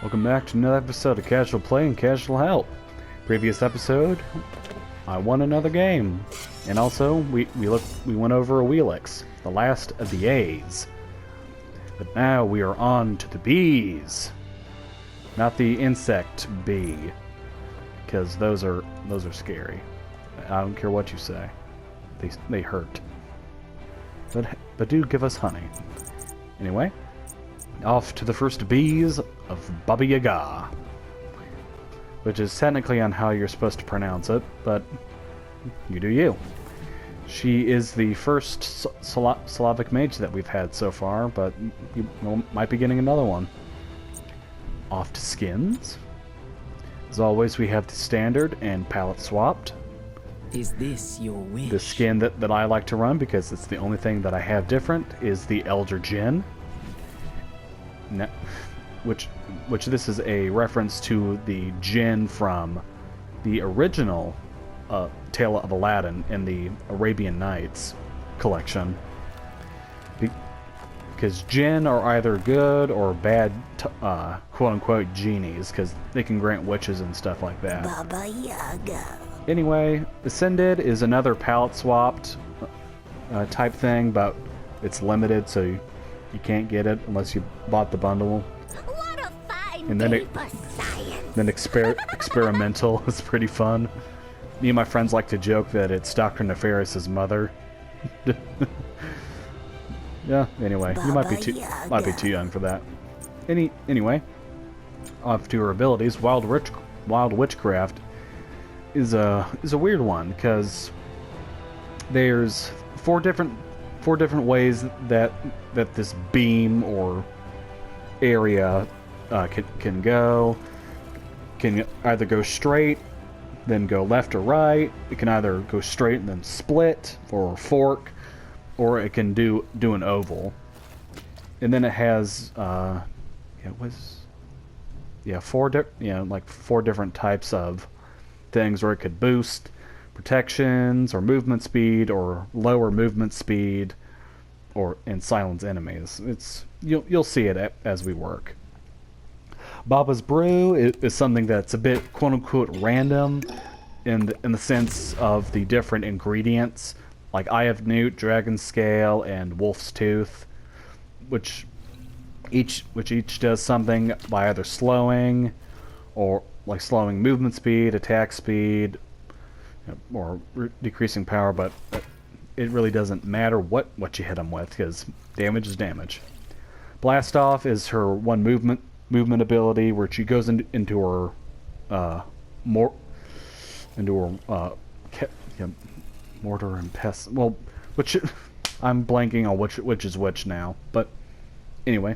Welcome back to another episode of Casual Play and Casual Help. Previous episode, I won another game, and also we went over a Wheelix, the last of the A's. But now we are on to the B's, not the insect bee, because those are scary. I don't care what you say, they hurt. But do give us honey. Anyway. Off to the first bees of Baba Yaga, which is technically on how you're supposed to pronounce it, but you do you. She is the first Slavic mage that we've had so far, but you might be getting another one. Off to skins. As always, we have the standard and palette swapped. Is this your wish? The skin that I like to run, because it's the only thing that I have different, is the Elder Djinn. Which this is a reference to the Jinn from the original Tale of Aladdin in the Arabian Nights collection. Because Jinn are either good or bad, quote-unquote, genies, because they can grant wishes and stuff like that. Baba Yaga. Anyway, Ascended is another palette-swapped type thing, but it's limited, so you can't get it unless you bought the bundle. What a fine And day for science. Experimental is pretty fun. Me and my friends like to joke that it's Dr. Nefarious's mother. Yeah, anyway, you might be too young for that. Anyway, off to her abilities. Wild Witchcraft is a weird one, because there's four different ways that this beam or area can go. Can either go straight, then go left or right. It can either go straight and then split or fork, or it can do an oval. And then it has four different types of things where it could boost protections or movement speed or lower movement speed and silence enemies. You'll see it as we work. Baba's Brew is something that's a bit quote unquote random in the sense of the different ingredients, like Eye of Newt, Dragon Scale, and Wolf's Tooth, which each does something by either slowing or like slowing movement speed, attack speed, or decreasing power, but it really doesn't matter what you hit them with, because damage is damage. Blast Off is her one movement ability, where she goes into her mortar and pestle. Well, which I'm blanking on which is which now, but anyway,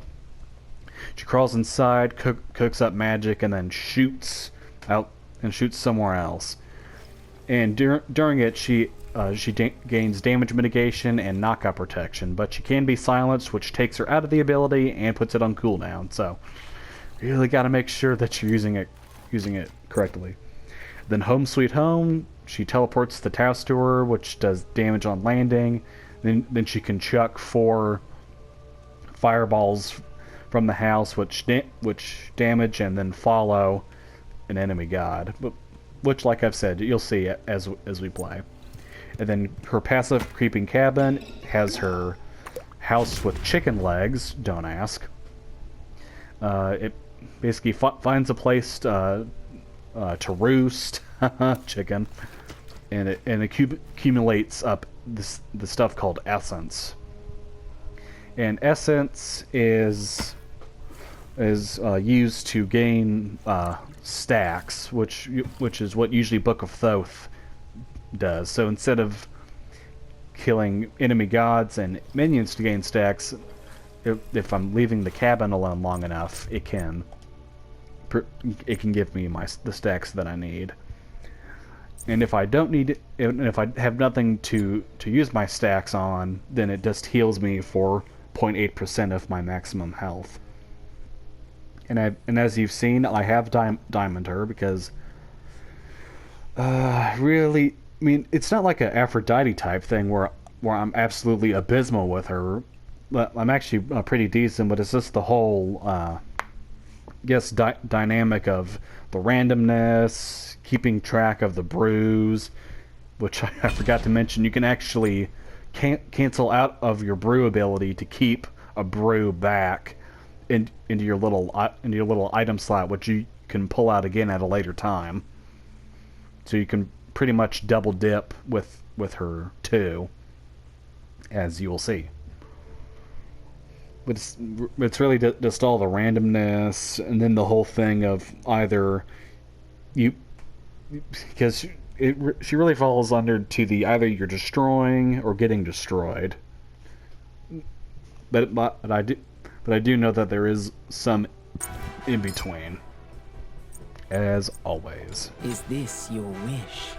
she crawls inside, cooks up magic, and then shoots out and shoots somewhere else. And during it, she gains damage mitigation and knockout protection, but she can be silenced, which takes her out of the ability and puts it on cooldown. So, you really got to make sure that you're using it correctly. Then Home Sweet Home, she teleports the house to her, which does damage on landing. Then she can chuck 4 fireballs from the house, which damage and then follow an enemy god. Which, like I've said, you'll see as we play. And then her passive Creeping Cabin has her house with chicken legs, don't ask. It basically finds a place to roost, chicken, and it accumulates up the stuff called essence. And essence is used to gain stacks, which is what usually Book of Thoth does. So instead of killing enemy gods and minions to gain stacks, if I'm leaving the cabin alone long enough, it can give me the stacks that I need. And if I don't need it, and if I have nothing to use my stacks on, then it just heals me for 0.8% of my maximum health. And as you've seen, I have diamond her, because really, I mean, it's not like an Aphrodite type thing where I'm absolutely abysmal with her. But I'm actually pretty decent, but it's just the whole guess, dynamic of the randomness, keeping track of the brews, which I forgot to mention. You can actually cancel out of your brew ability to keep a brew back into your little item slot, which you can pull out again at a later time. So you can pretty much double dip with her too, as you will see. But it's really just all the randomness, and then the whole thing of either you, because she really falls under to the either you're destroying or getting destroyed. But I do know that there is some in between, as always. Is this your wish?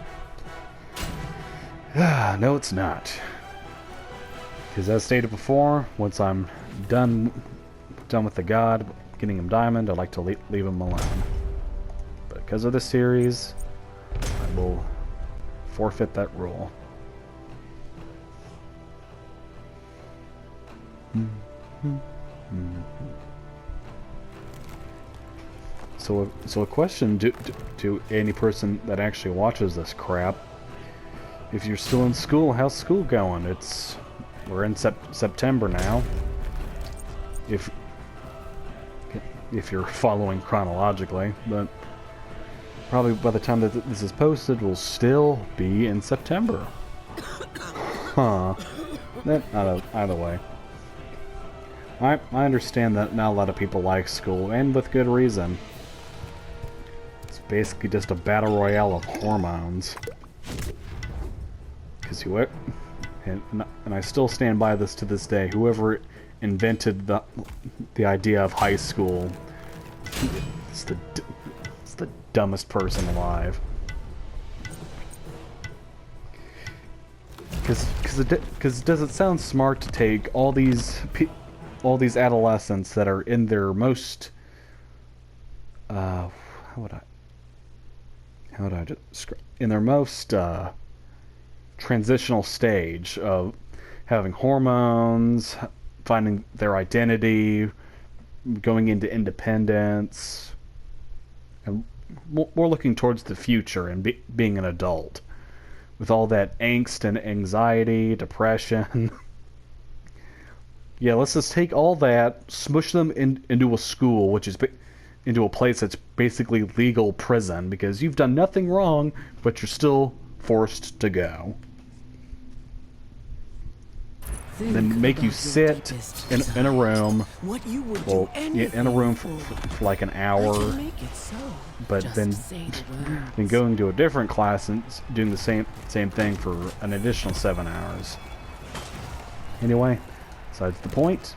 No, it's not. Because as stated before, once I'm done with the god, getting him diamond, I like to leave him alone. But because of this series, I will forfeit that rule. So a question to any person that actually watches this crap: if you're still in school, how's school going? We're in September now. If you're following chronologically, but probably by the time that this is posted, we'll still be in September. Huh. Either way. I understand that not a lot of people like school, and with good reason. It's basically just a battle royale of hormones. Because and I still stand by this to this day. Whoever invented the idea of high school, it's the dumbest person alive. Because does it sound smart to take all these adolescents that are in their most how would I describe, in their most transitional stage of having hormones, finding their identity, going into independence, and more looking towards the future and being an adult, with all that angst and anxiety, depression. Yeah, let's just take all that, smush them into a school, which is into a place that's basically legal prison, because you've done nothing wrong, but you're still forced to go. Then make you sit in a room, in a room for like an hour, but then going to a different class and doing the same thing for an additional 7 hours. Anyway, besides the point,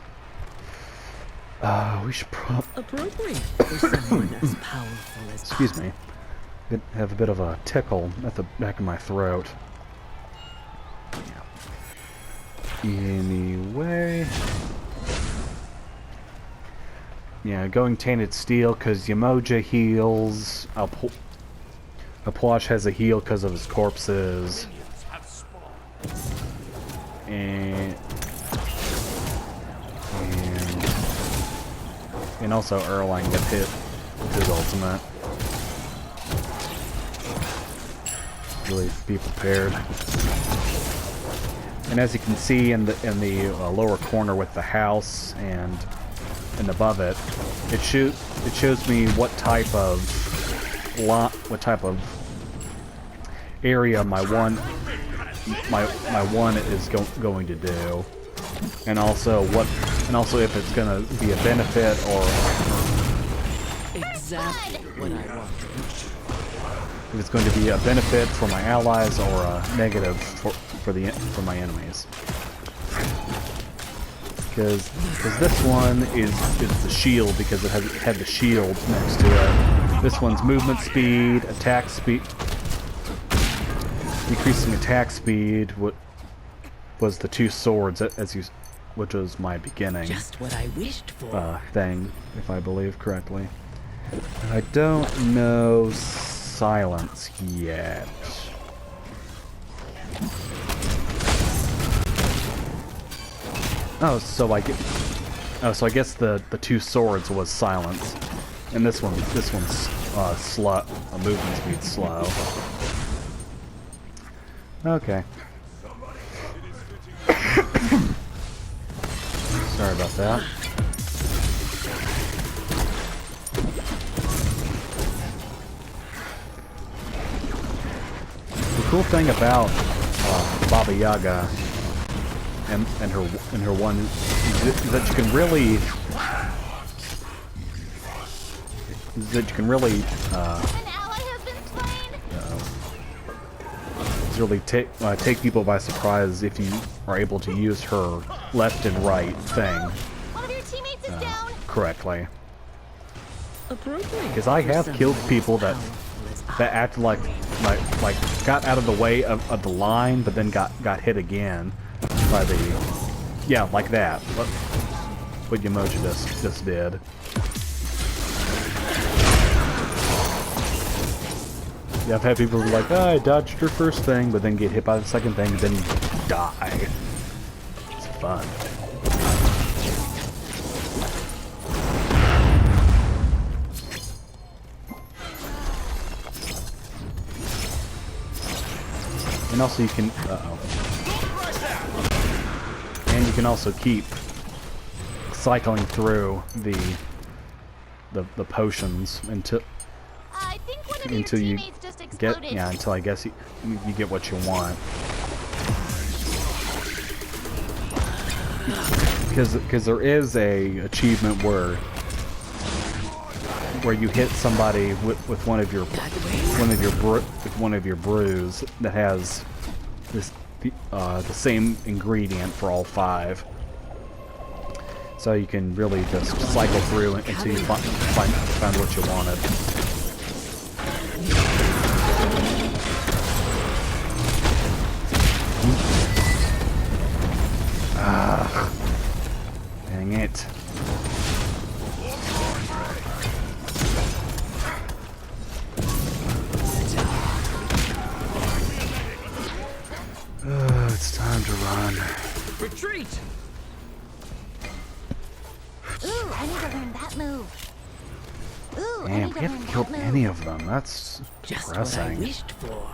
we should appropriate for someone as powerful as excuse me. I have a bit of a tickle at the back of my throat. Anyway, yeah, going tainted steel because Yamoja heals. Apwash has a heal because of his corpses, and also Erlang gets hit with his ultimate. Really be prepared. And as you can see in the lower corner with the house and above it, it shows me what type of area my one is going to do, and also if it's going to be a benefit or exactly what I want. If it's going to be a benefit for my allies or a negative for my enemies. Because this one is the shield, because it had the shield next to it. This one's movement speed, attack speed, decreasing attack speed. What was the two swords which was my beginning. Just what I wished for. Thing, if I believe correctly. I don't know silence yet. So I guess the two swords was silence. And this one's slow. Movement speed slow. Okay. Sorry about that. The cool thing about Baba Yaga and her one is that you can really really take people by surprise if you are able to use her left and right thing One of your teammates is down. correctly. Appropriate. Because I have killed people that acted like got out of the way of the line, but then got hit again by the like that. What Yamoji just did. Yeah, I've had people who are like, oh, I dodged your first thing, but then get hit by the second thing, and then die. It's fun. And also you can, and you can also keep cycling through the potions until I think one of your you teammates just exploded. until I guess you get what you want. Because there is a achievement where you hit somebody with one of your brews that has the same ingredient for all 5. So you can really just cycle through until you find what you wanted. Dang it. It's time to run. Retreat. Ooh, I need to learn that move. Ooh, I Damn, need we to learn haven't that killed move. any of them. That's Just what I depressing. wished for.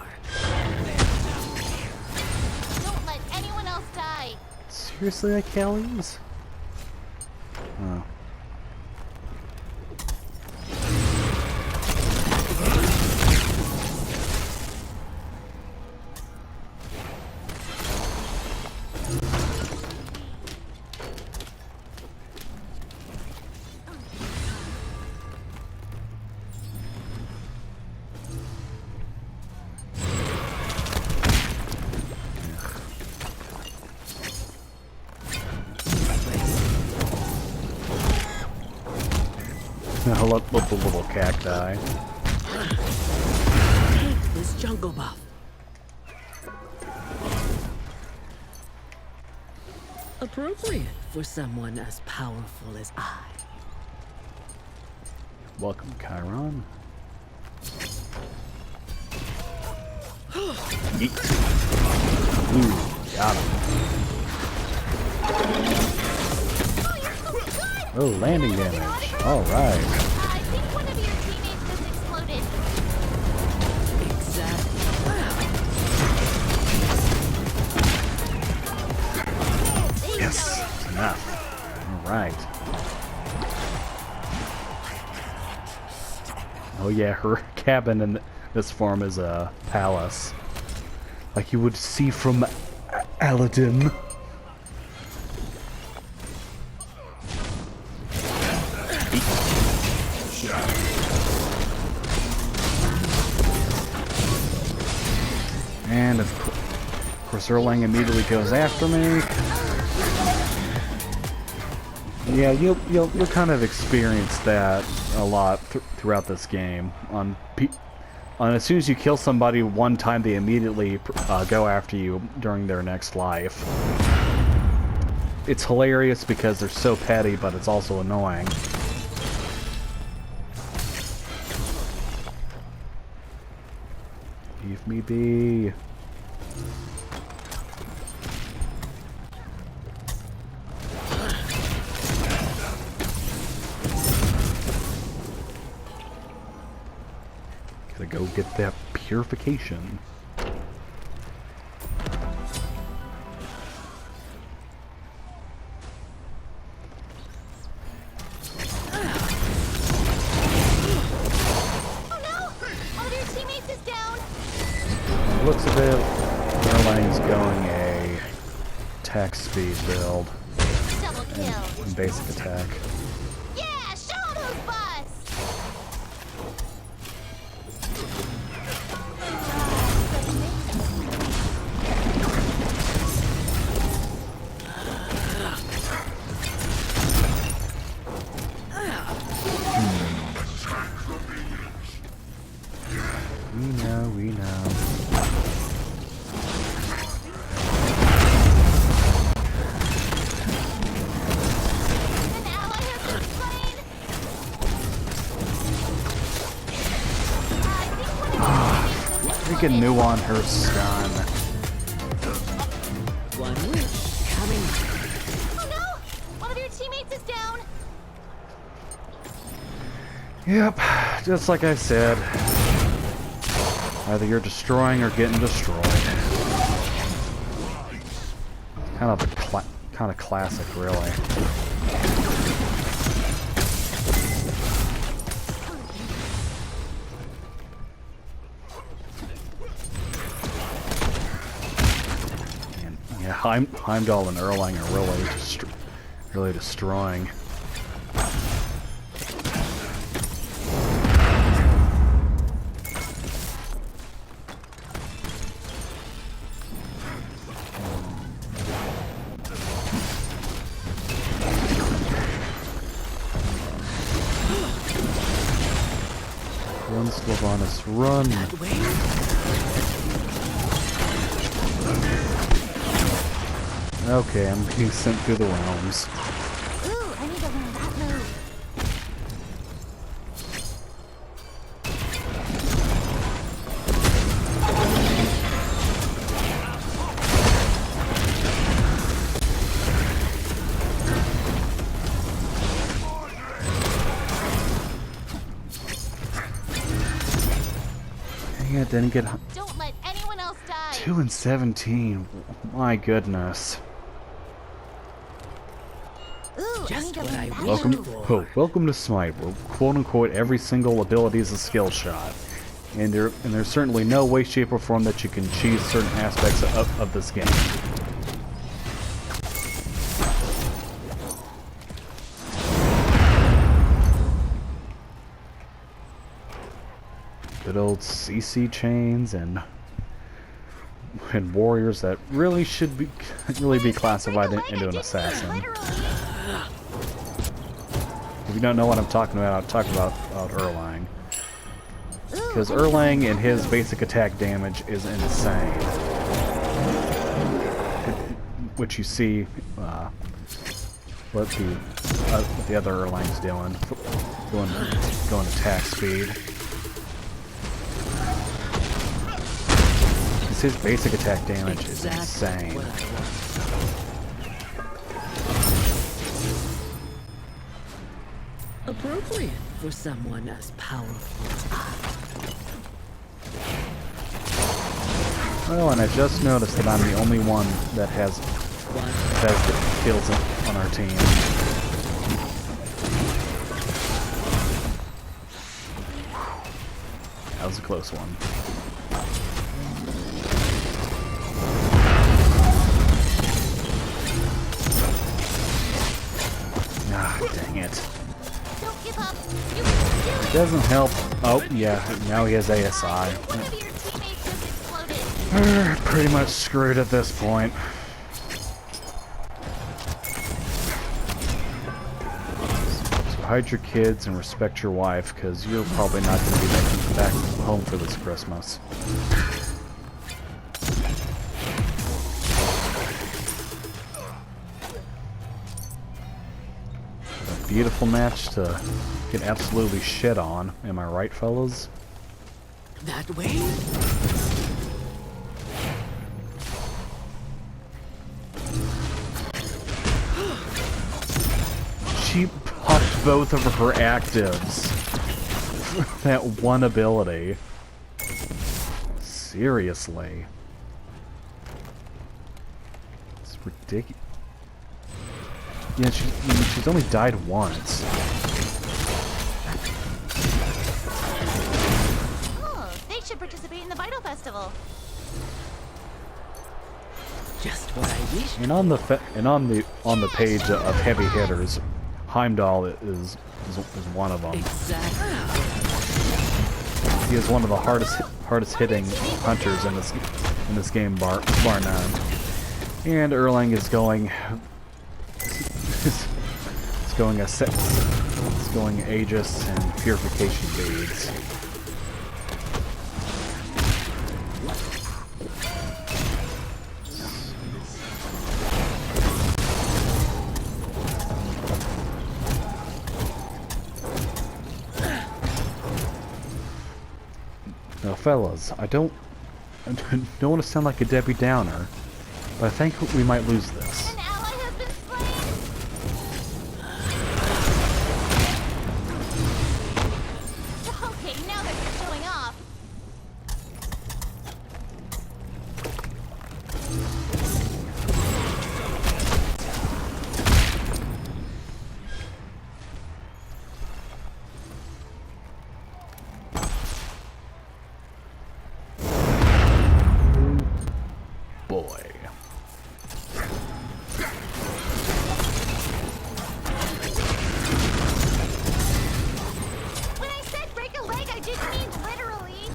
Don't let anyone else die. Seriously, Achilles? Oh. The little cacti. Take this jungle buff. Appropriate for someone as powerful as I. Welcome, Chiron. Yeet. Ooh, got him. Oh, landing damage. All right. I think one of your teammates just exploded. Exactly. Yes, enough. All right. Oh yeah, her cabin in this form is a palace, like you would see from Aladdin. And of course, Erlang immediately goes after me. Yeah, you'll kind of experience that a lot throughout this game. On as soon as you kill somebody one time, they immediately go after you during their next life. It's hilarious because they're so petty, but it's also annoying. Leave me be. Gotta go get that purification. Looks a bit. Airline's going a attack speed build. Double kill. And basic attack. Yeah, show those butts. We know. An ally has been slain. I think one of your Freaking new on her stun. One wish coming. Oh no! One of your teammates is down. Yep, just like I said. Either you're destroying or getting destroyed. Kind of classic, really. And yeah, Heimdall and Erlang are really destroying. Run, Sylvanas, run! That way? Okay, I'm being sent through the realms. Ooh, I need to learn that move. Yeah, didn't get Don't let anyone else die. 2 and 17. My goodness. Ooh, I Just need to what learn I that wished move. for. Welcome to Smite, where quote unquote every single ability is a skill shot. And there's certainly no way, shape, or form that you can cheese certain aspects of this game. Good old CC chains and warriors that really should be classified into an assassin. Literally. If you don't know what I'm talking about, I'm talking about Erlang. Ooh, Because I need to learn Erlang that and his move. basic attack damage is insane. Which you see what the other Erlang's doing. Going attack speed. His basic attack damage is Exactly insane. what I want. Appropriate for someone as powerful as I. Well, and I just noticed that I'm the only one that has kills on our team. That was a close one. Ah, dang it. Don't give up. You can do it. Doesn't help. Oh, yeah, now he has ASI. One of your teammates just exploded. We're pretty much screwed at this point. So hide your kids and respect your wife, because you're probably not going to be making it back home for this Christmas. A beautiful match to get absolutely shit on. Am I right, fellas? That way? She popped both of her actives. That one ability. Seriously. It's ridiculous. Yeah, she's only died once. Oh, they should participate in the Vital Festival. Just what I wish. And on the page of heavy hitters, Heimdall is one of them. Exactly. He is one of the hardest hitting hunters in this game, bar none. And Erlang is going it's going Aegis and Purification beads. Now, fellas, I don't want to sound like a Debbie Downer, but I think we might lose this. An ally has been slain. Okay, now that you're showing off. Boy. When I said break a leg, I didn't mean literally.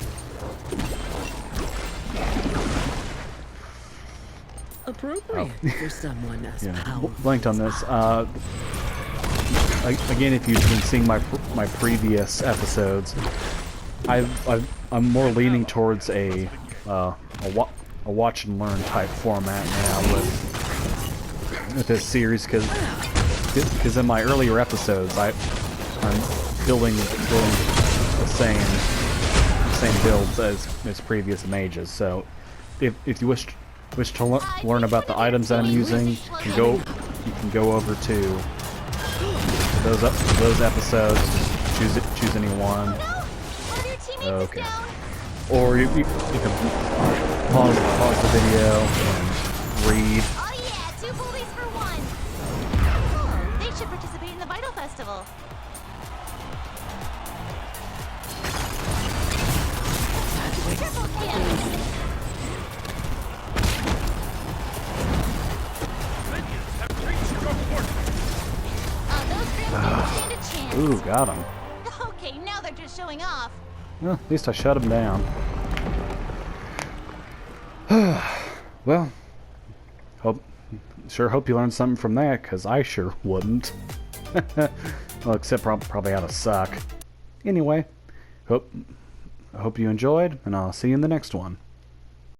Appropriate for someone as Yeah, powerful. blanked on this. Again, if you've been seeing my previous episodes, I'm more leaning towards a watch and learn type format now with this series, because in my earlier episodes I'm building the same builds as previous mages. So if you wish to learn about the items that I'm using, you can go over to those episodes. Choose any one. No! One of your teammates Okay. is down. Or you can pause the video and read. Oh yeah, 2 bullies for 1. Oh, they should participate in the Vital Festival. Triple kill. Those Grim didn't stand a chance. Ooh, got him. Okay, now they're just showing off. Well, at least I shut him down. Well, sure hope you learned something from that, because I sure wouldn't. Well, except probably how to suck. Anyway, I hope you enjoyed, and I'll see you in the next one.